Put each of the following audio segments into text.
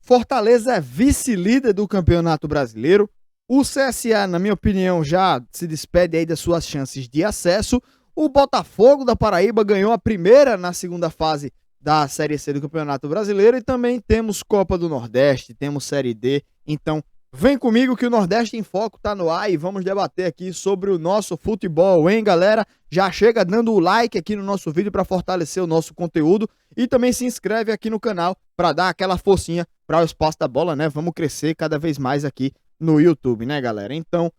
Fortaleza é vice-líder do Campeonato Brasileiro. O CSA, na minha opinião, já se despede aí das suas chances de acesso. O Botafogo da Paraíba ganhou a primeira na segunda fase da Série C do Campeonato Brasileiro. E também temos Copa do Nordeste, temos Série D. Então, vem comigo que o Nordeste em Foco tá no ar e vamos debater aqui sobre o nosso futebol, hein, galera? Já chega dando o like aqui no nosso vídeo para fortalecer o nosso conteúdo e também se inscreve aqui no canal para dar aquela forcinha para o Espaço da Bola, né? Vamos crescer cada vez mais aqui no YouTube, né, galera? Então,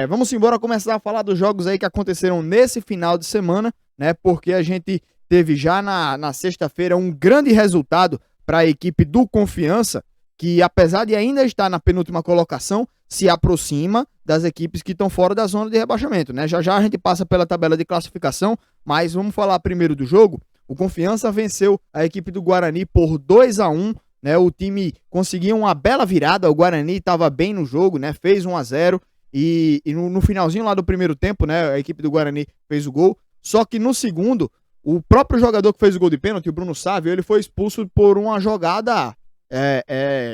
vamos embora começar a falar dos jogos aí que aconteceram nesse final de semana, né? Porque a gente teve já na sexta-feira um grande resultado para a equipe do Confiança, que apesar de ainda estar na penúltima colocação, se aproxima das equipes que estão fora da zona de rebaixamento, né? Já já a gente passa pela tabela de classificação, mas vamos falar primeiro do jogo. O Confiança venceu a equipe do Guarani por 2-1, né? O time conseguiu uma bela virada, o Guarani estava bem no jogo, né? Fez 1-0 e no finalzinho lá do primeiro tempo, né? A equipe do Guarani fez o gol, só que no segundo, o próprio jogador que fez o gol de pênalti, o Bruno Sávio, ele foi expulso por uma jogada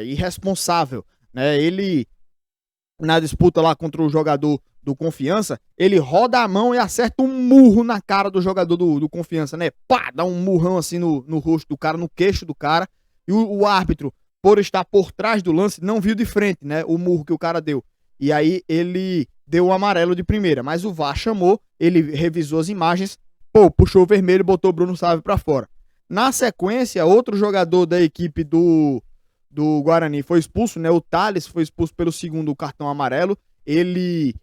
irresponsável, né? Ele, na disputa lá contra o jogador do Confiança, ele roda a mão e acerta um murro na cara do jogador do Confiança, né? Pá, dá um murrão assim no rosto do cara, no queixo do cara, e o árbitro, por estar por trás do lance, não viu de frente, né? O murro que o cara deu. E aí ele deu o amarelo de primeira, mas o VAR chamou, ele revisou as imagens, puxou o vermelho e botou o Bruno Sávio pra fora. Na sequência, outro jogador da equipe do Guarani foi expulso, né? O Thales foi expulso pelo segundo cartão amarelo. Ele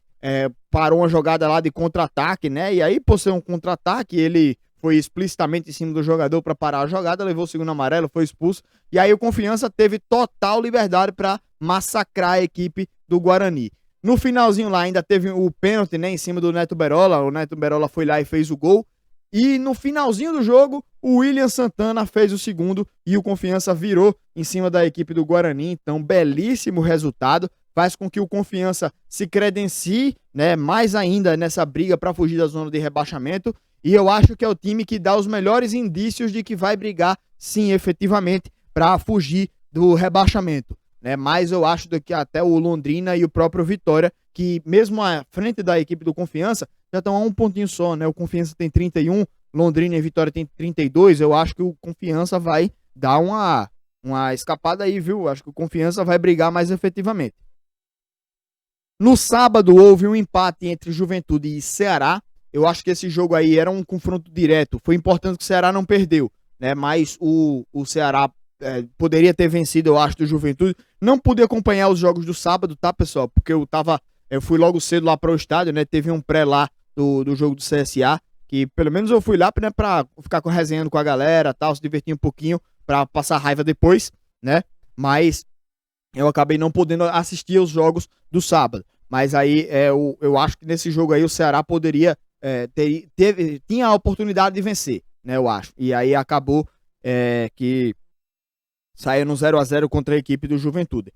parou uma jogada lá de contra-ataque, né? E aí, por ser um contra-ataque, ele foi explicitamente em cima do jogador para parar a jogada, levou o segundo amarelo, foi expulso. E aí o Confiança teve total liberdade para massacrar a equipe do Guarani. No finalzinho lá ainda teve o pênalti, né? Em cima do Neto Berola. O Neto Berola foi lá e fez o gol. E no finalzinho do jogo, o William Santana fez o segundo e o Confiança virou em cima da equipe do Guarani. Então, belíssimo resultado. Faz com que o Confiança se credencie, né, mais ainda nessa briga para fugir da zona de rebaixamento. E eu acho que é o time que dá os melhores indícios de que vai brigar, sim, efetivamente, para fugir do rebaixamento, né? Mas eu acho que até o Londrina e o próprio Vitória, que mesmo à frente da equipe do Confiança, já estão a um pontinho só, né? O Confiança tem 31, Londrina e Vitória tem 32. Eu acho que o Confiança vai dar uma escapada aí, viu? Acho que o Confiança vai brigar mais efetivamente. No sábado houve um empate entre Juventude e Ceará. Eu acho que esse jogo aí era um confronto direto. Foi importante que o Ceará não perdeu, né? Mas o Ceará poderia ter vencido, eu acho, do Juventude. Não pude acompanhar os jogos do sábado, tá, pessoal? Porque eu fui logo cedo lá para o estádio, né? Teve um pré lá do jogo do CSA, que pelo menos eu fui lá, né, pra ficar resenhando com a galera, tal, se divertir um pouquinho, pra passar raiva depois, né? Mas eu acabei não podendo assistir os jogos do sábado. Mas aí eu acho que nesse jogo aí o Ceará poderia tinha a oportunidade de vencer, né? Eu acho. E aí acabou que saiu no 0-0 contra a equipe do Juventude.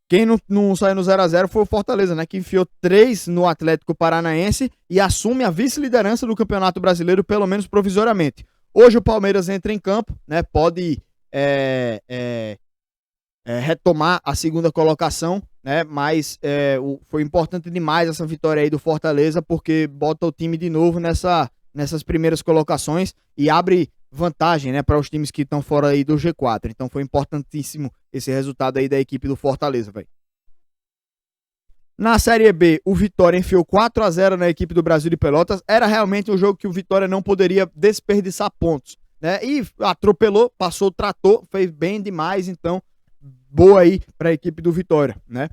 Quem não saiu no 0-0 foi o Fortaleza, né? Que enfiou 3 no Atlético Paranaense e assume a vice-liderança do Campeonato Brasileiro, pelo menos provisoriamente. Hoje o Palmeiras entra em campo, né? Pode retomar a segunda colocação, né? Mas foi importante demais essa vitória aí do Fortaleza, porque bota o time de novo nessas primeiras colocações e abre vantagem, né, para os times que estão fora aí do G4. Então foi importantíssimo esse resultado aí da equipe do Fortaleza, velho. Na Série B, o Vitória enfiou 4-0 na equipe do Brasil de Pelotas. Era realmente um jogo que o Vitória não poderia desperdiçar pontos, né? E atropelou, passou o trator, fez bem demais, então boa aí para a equipe do Vitória, né?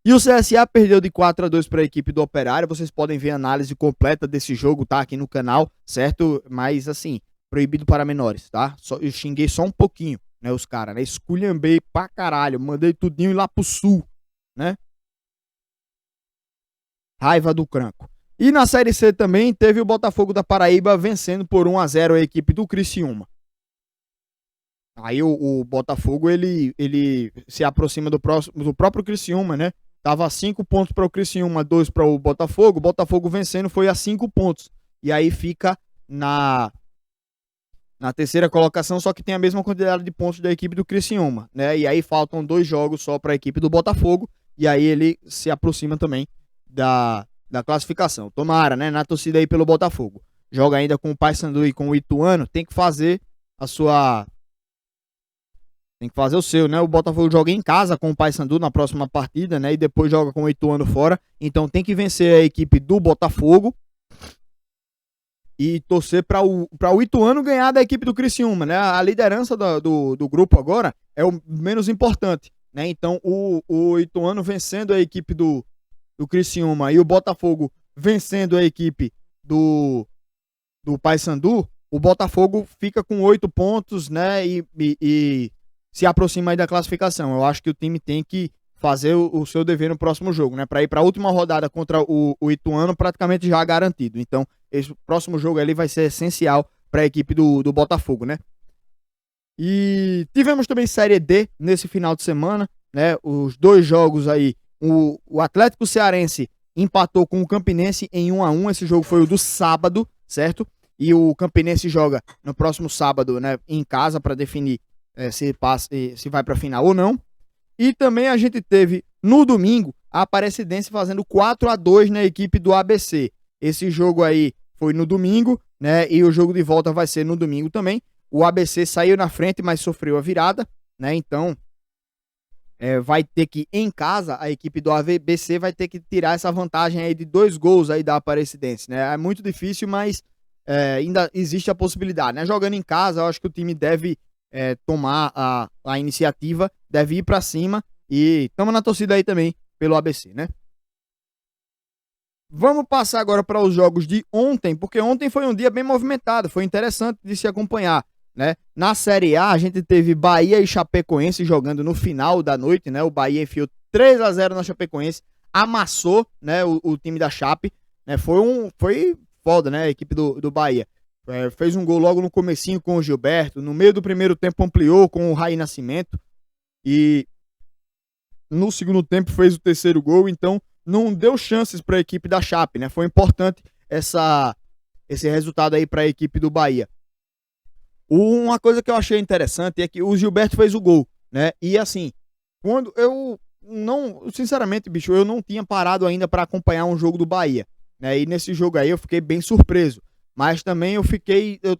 E o CSA perdeu de 4-2 para a equipe do Operário. Vocês podem ver a análise completa desse jogo, tá? Aqui no canal, certo? Mas, assim, proibido para menores, tá? Eu xinguei só um pouquinho, né? Os caras, né? Esculhambei pra caralho. Mandei tudinho ir lá pro sul, né? Raiva do cranco. E na Série C também teve o Botafogo da Paraíba vencendo por 1-0 a equipe do Criciúma. Aí o Botafogo, ele se aproxima do próprio Criciúma, né? Tava 5 pontos para o Criciúma, 2 para o Botafogo. O Botafogo vencendo foi a 5 pontos. E aí fica na terceira colocação, só que tem a mesma quantidade de pontos da equipe do Criciúma, né? E aí faltam 2 jogos só para a equipe do Botafogo, e aí ele se aproxima também da classificação. Tomara, né? Na torcida aí pelo Botafogo. Joga ainda com o Paysandu e com o Ituano, tem que fazer a sua... Tem que fazer o seu, né? O Botafogo joga em casa com o Paysandu na próxima partida, né? E depois joga com o Ituano fora. Então tem que vencer a equipe do Botafogo e torcer para o Ituano ganhar da equipe do Criciúma, né? A liderança do grupo agora é o menos importante, né? Então o Ituano vencendo a equipe do Criciúma e o Botafogo vencendo a equipe do Paysandu, o Botafogo fica com 8 pontos, né? E se aproxima aí da classificação. Eu acho que o time tem que fazer o seu dever no próximo jogo, né? Para ir para a última rodada contra o Ituano praticamente já garantido. Então, esse próximo jogo ali vai ser essencial para a equipe do Botafogo, né? E tivemos também Série D nesse final de semana, né? Os 2 jogos aí. O Atlético Cearense empatou com o Campinense em 1-1. Esse jogo foi o do sábado, certo? E o Campinense joga no próximo sábado, né? Em casa para definir se vai para a final ou não. E também a gente teve no domingo a Aparecidense fazendo 4-2 na equipe do ABC. Esse jogo aí foi no domingo, né? E o jogo de volta vai ser no domingo também. O ABC saiu na frente, mas sofreu a virada, né? Então vai ter que, em casa, a equipe do ABC vai ter que tirar essa vantagem aí de 2 gols aí da Aparecidense, né? É muito difícil, mas ainda existe a possibilidade, né? Jogando em casa, eu acho que o time deve tomar a iniciativa, deve ir para cima e estamos na torcida aí também pelo ABC, né? Vamos passar agora para os jogos de ontem, porque ontem foi um dia bem movimentado, foi interessante de se acompanhar, né? Na Série A, a gente teve Bahia e Chapecoense jogando no final da noite, né? O Bahia enfiou 3-0 na Chapecoense, amassou, né, o time da Chape, né? Foi foda, né, a equipe do Bahia. Fez um gol logo no comecinho com o Gilberto, no meio do primeiro tempo ampliou com o Raí Nascimento e no segundo tempo fez o terceiro gol, então não deu chances para a equipe da Chape, né? Foi importante esse resultado aí para a equipe do Bahia. Uma coisa que eu achei interessante é que o Gilberto fez o gol, né? E assim, quando eu não, sinceramente, bicho, eu não tinha parado ainda para acompanhar um jogo do Bahia, né? E nesse jogo aí eu fiquei bem surpreso. Mas também eu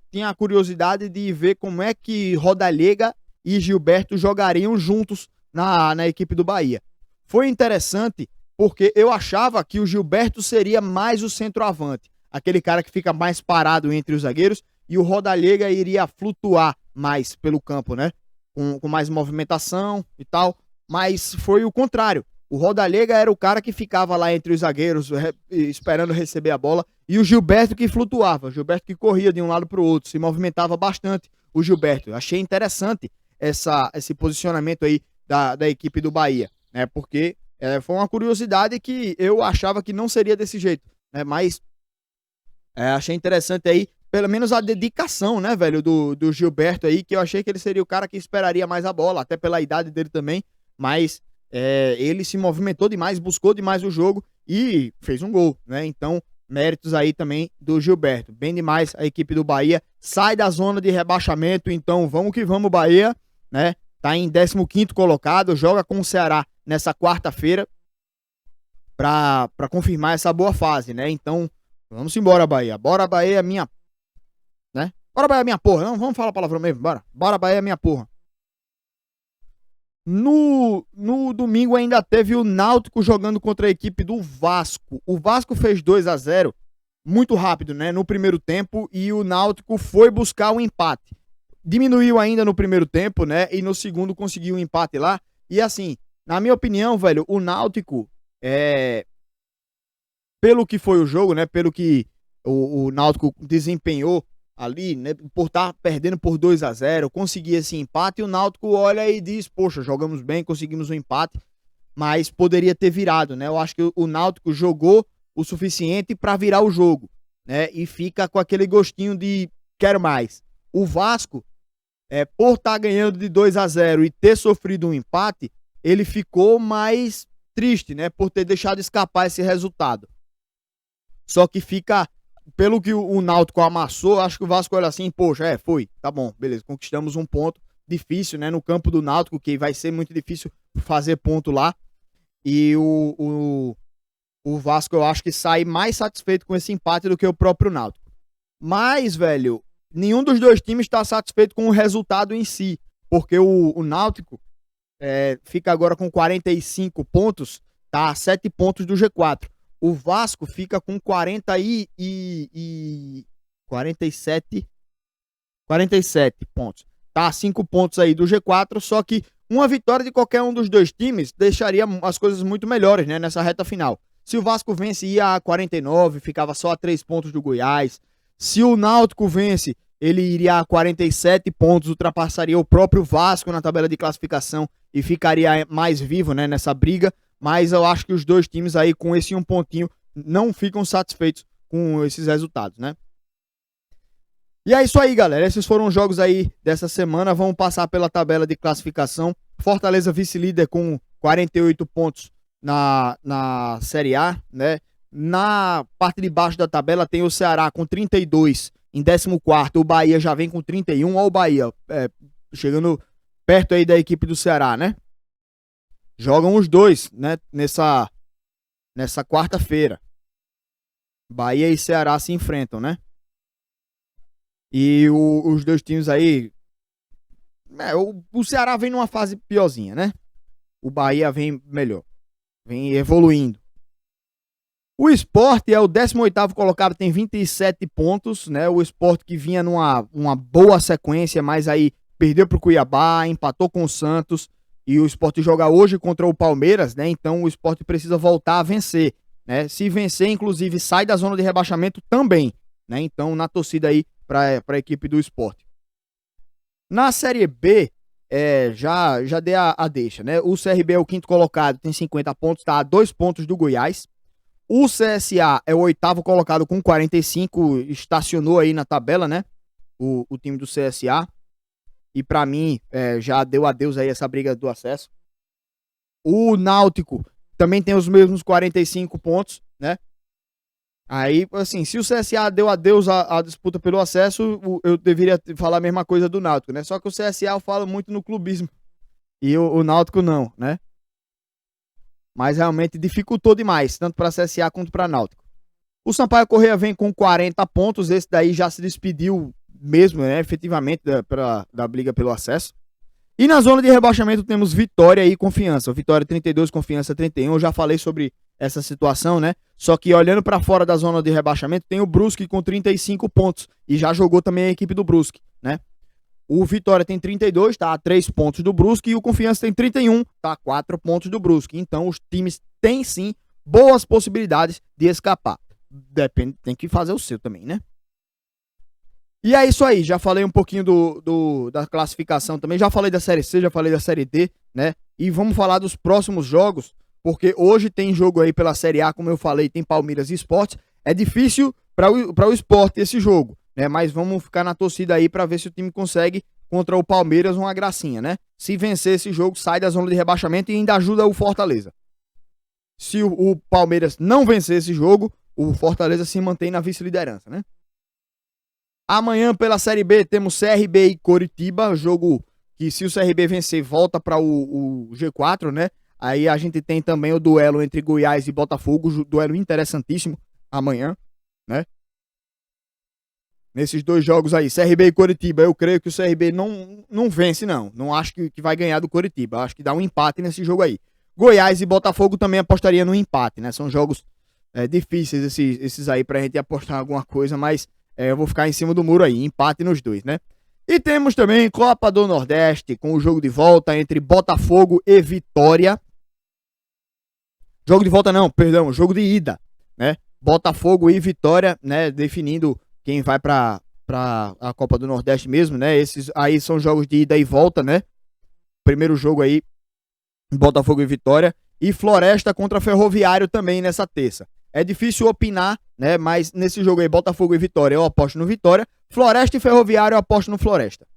tinha a curiosidade de ver como é que Rodallega e Gilberto jogariam juntos na equipe do Bahia. Foi interessante porque eu achava que o Gilberto seria mais o centroavante, aquele cara que fica mais parado entre os zagueiros, e o Rodallega iria flutuar mais pelo campo, né? Com mais movimentação e tal, mas foi o contrário. O Rodallega era o cara que ficava lá entre os zagueiros esperando receber a bola e o Gilberto que flutuava, o Gilberto que corria de um lado para o outro, se movimentava bastante o Gilberto. Eu achei interessante esse posicionamento aí da equipe do Bahia, né? Porque foi uma curiosidade que eu achava que não seria desse jeito, né? Mas achei interessante aí, pelo menos a dedicação, né, velho, do Gilberto aí, que eu achei que ele seria o cara que esperaria mais a bola, até pela idade dele também, mas ele se movimentou demais, buscou demais o jogo e fez um gol, né? Então, méritos aí também do Gilberto. Bem demais a equipe do Bahia. Sai da zona de rebaixamento, então vamos que vamos, Bahia, né? Tá em 15º colocado, joga com o Ceará nessa quarta-feira para confirmar essa boa fase, né? Então, vamos embora, Bahia. Bora, Bahia, minha... né? Bora, Bahia, minha porra. Não, vamos falar palavrão mesmo, bora. Bora, Bahia, minha porra. No domingo ainda teve o Náutico jogando contra a equipe do Vasco. O Vasco fez 2-0 muito rápido, né, no primeiro tempo, e o Náutico foi buscar o empate. Diminuiu ainda no primeiro tempo, né, e no segundo conseguiu um empate lá. E assim, na minha opinião, velho, o Náutico, pelo que foi o jogo, né, pelo que o Náutico desempenhou ali, né, por estar perdendo por 2-0, conseguir esse empate, e o Náutico olha e diz, poxa, jogamos bem, conseguimos um empate, mas poderia ter virado, né? Eu acho que o Náutico jogou o suficiente para virar o jogo, né? E fica com aquele gostinho de quero mais. O Vasco, por estar ganhando de 2-0 e ter sofrido um empate, ele ficou mais triste, né? Por ter deixado escapar esse resultado. Só que fica pelo que o Náutico amassou, acho que o Vasco olha assim, poxa, foi, tá bom, beleza, conquistamos um ponto difícil, né, no campo do Náutico, que vai ser muito difícil fazer ponto lá, e o Vasco eu acho que sai mais satisfeito com esse empate do que o próprio Náutico. Mas, velho, nenhum dos dois times está satisfeito com o resultado em si, porque o Náutico fica agora com 45 pontos, tá a 7 pontos do G4. O Vasco fica com 47 pontos. Tá a 5 pontos aí do G4, só que uma vitória de qualquer um dos dois times deixaria as coisas muito melhores, né, nessa reta final. Se o Vasco vence, ia a 49, ficava só a 3 pontos do Goiás. Se o Náutico vence, ele iria a 47 pontos, ultrapassaria o próprio Vasco na tabela de classificação e ficaria mais vivo, né, nessa briga. Mas eu acho que os dois times aí, com esse um pontinho, não ficam satisfeitos com esses resultados, né? E é isso aí, galera. Esses foram os jogos aí dessa semana. Vamos passar pela tabela de classificação. Fortaleza vice-líder com 48 pontos na Série A, né? Na parte de baixo da tabela tem o Ceará com 32 em 14º. O Bahia já vem com 31. Olha o Bahia chegando perto aí da equipe do Ceará, né? Jogam os dois, né? Nessa quarta-feira. Bahia e Ceará se enfrentam, né? E os dois times aí... o Ceará vem numa fase piorzinha, né? O Bahia vem melhor. Vem evoluindo. O Sport é o 18º colocado, tem 27 pontos, né? O Sport que vinha numa boa sequência, mas aí perdeu pro Cuiabá, empatou com o Santos, e o Sport joga hoje contra o Palmeiras, né? Então o Sport precisa voltar a vencer, né? Se vencer, inclusive, sai da zona de rebaixamento também, né? Então, na torcida aí para a equipe do Sport. Na Série B, já dei a deixa, né? O CRB é o 5º colocado, tem 50 pontos, tá a 2 pontos do Goiás. O CSA é o 8º colocado com 45, estacionou aí na tabela, né? O time do CSA. E pra mim, já deu adeus aí essa briga do acesso. O Náutico também tem os mesmos 45 pontos, né? Aí, assim, se o CSA deu adeus à disputa pelo acesso, eu deveria falar a mesma coisa do Náutico, né? Só que o CSA eu falo muito no clubismo. E o Náutico não, né? Mas realmente dificultou demais, tanto para CSA quanto para Náutico. O Sampaio Corrêa vem com 40 pontos, esse daí já se despediu mesmo, né, efetivamente, da briga pelo acesso. E na zona de rebaixamento temos Vitória e Confiança. Vitória 32, Confiança 31. Eu já falei sobre essa situação, né? Só que olhando para fora da zona de rebaixamento, tem o Brusque com 35 pontos. E já jogou também a equipe do Brusque, né? O Vitória tem 32, tá a 3 pontos do Brusque. E o Confiança tem 31, tá a 4 pontos do Brusque. Então os times têm sim boas possibilidades de escapar. Depende, tem que fazer o seu também, né? E é isso aí, já falei um pouquinho da classificação também, já falei da Série C, já falei da Série D, né? E vamos falar dos próximos jogos, porque hoje tem jogo aí pela Série A, como eu falei, tem Palmeiras e Sport. É difícil para o Sport esse jogo, né? Mas vamos ficar na torcida aí para ver se o time consegue contra o Palmeiras uma gracinha, né? Se vencer esse jogo, sai da zona de rebaixamento e ainda ajuda o Fortaleza. Se o Palmeiras não vencer esse jogo, o Fortaleza se mantém na vice-liderança, né? Amanhã, pela Série B, temos CRB e Coritiba, jogo que, se o CRB vencer, volta para o G4, né? Aí a gente tem também o duelo entre Goiás e Botafogo, duelo interessantíssimo amanhã, né? Nesses dois jogos aí, CRB e Coritiba, eu creio que o CRB não vence, não. Não acho que vai ganhar do Coritiba, acho que dá um empate nesse jogo aí. Goiás e Botafogo também apostaria no empate, né? São jogos difíceis esses aí pra gente apostar alguma coisa, mas... eu vou ficar em cima do muro aí, empate nos dois, né? E temos também Copa do Nordeste, com o jogo de volta entre Botafogo e Vitória. Jogo de volta não, perdão, jogo de ida, né? Botafogo e Vitória, né? Definindo quem vai pra a Copa do Nordeste mesmo, né? Esses aí são jogos de ida e volta, né? Primeiro jogo aí, Botafogo e Vitória. E Floresta contra Ferroviário também nessa terça. É difícil opinar, né? Mas nesse jogo aí, Botafogo e Vitória, eu aposto no Vitória. Floresta e Ferroviário, eu aposto no Floresta.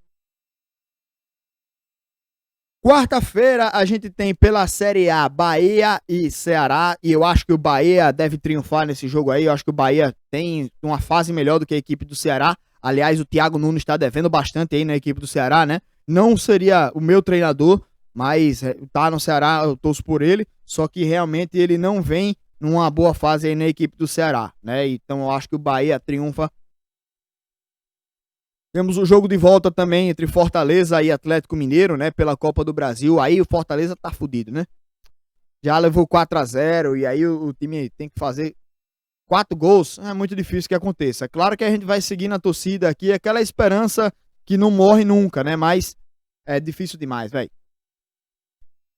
Quarta-feira a gente tem pela Série A Bahia e Ceará, e eu acho que o Bahia deve triunfar nesse jogo aí. Eu acho que o Bahia tem uma fase melhor do que a equipe do Ceará. Aliás, o Thiago Nunes está devendo bastante aí na equipe do Ceará, né? Não seria o meu treinador, mas tá no Ceará, eu torço por ele. Só que realmente ele não vem numa boa fase aí na equipe do Ceará, né? Então eu acho que o Bahia triunfa. Temos o jogo de volta também entre Fortaleza e Atlético Mineiro, né? Pela Copa do Brasil. Aí o Fortaleza tá fudido, né? Já levou 4-0 e aí o time tem que fazer 4 gols. É muito difícil que aconteça. É claro que a gente vai seguir na torcida aqui, aquela esperança que não morre nunca, né? Mas é difícil demais, velho.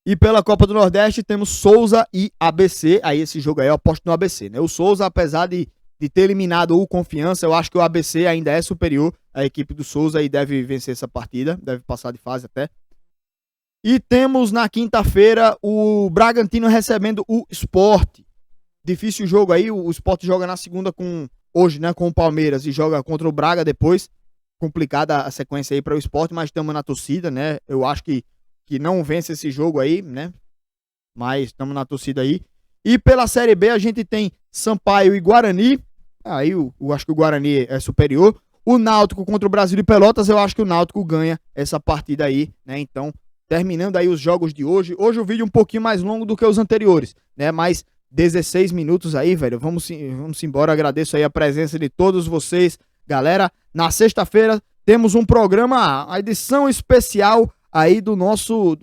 E pela Copa do Nordeste temos Souza e ABC. Aí esse jogo aí eu aposto no ABC, né? O Souza, apesar de ter eliminado o Confiança, eu acho que o ABC ainda é superior à equipe do Souza e deve vencer essa partida, deve passar de fase até. E temos na quinta-feira o Bragantino recebendo o Sport. Difícil jogo aí, o Sport joga na segunda hoje, né, com o Palmeiras e joga contra o Braga depois. Complicada a sequência aí para o Sport, mas estamos na torcida, né? Eu acho que não vence esse jogo aí, né? Mas estamos na torcida aí. E pela Série B a gente tem Sampaio e Guarani. Aí eu acho que o Guarani é superior. O Náutico contra o Brasil de Pelotas, eu acho que o Náutico ganha essa partida aí, né? Então, terminando aí os jogos de hoje. Hoje o vídeo é um pouquinho mais longo do que os anteriores, né? Mas 16 minutos aí, velho. Vamos embora. Agradeço aí a presença de todos vocês. Galera, na sexta-feira temos um programa, a edição especial aí do nosso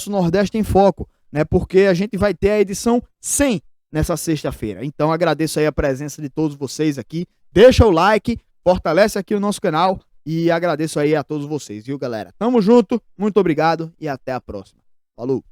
Nordeste em Foco, né? Porque a gente vai ter a edição 100 nessa sexta-feira. Então agradeço aí a presença de todos vocês aqui. Deixa o like, fortalece aqui o nosso canal e agradeço aí a todos vocês, viu, galera? Tamo junto, muito obrigado e até a próxima. Falou!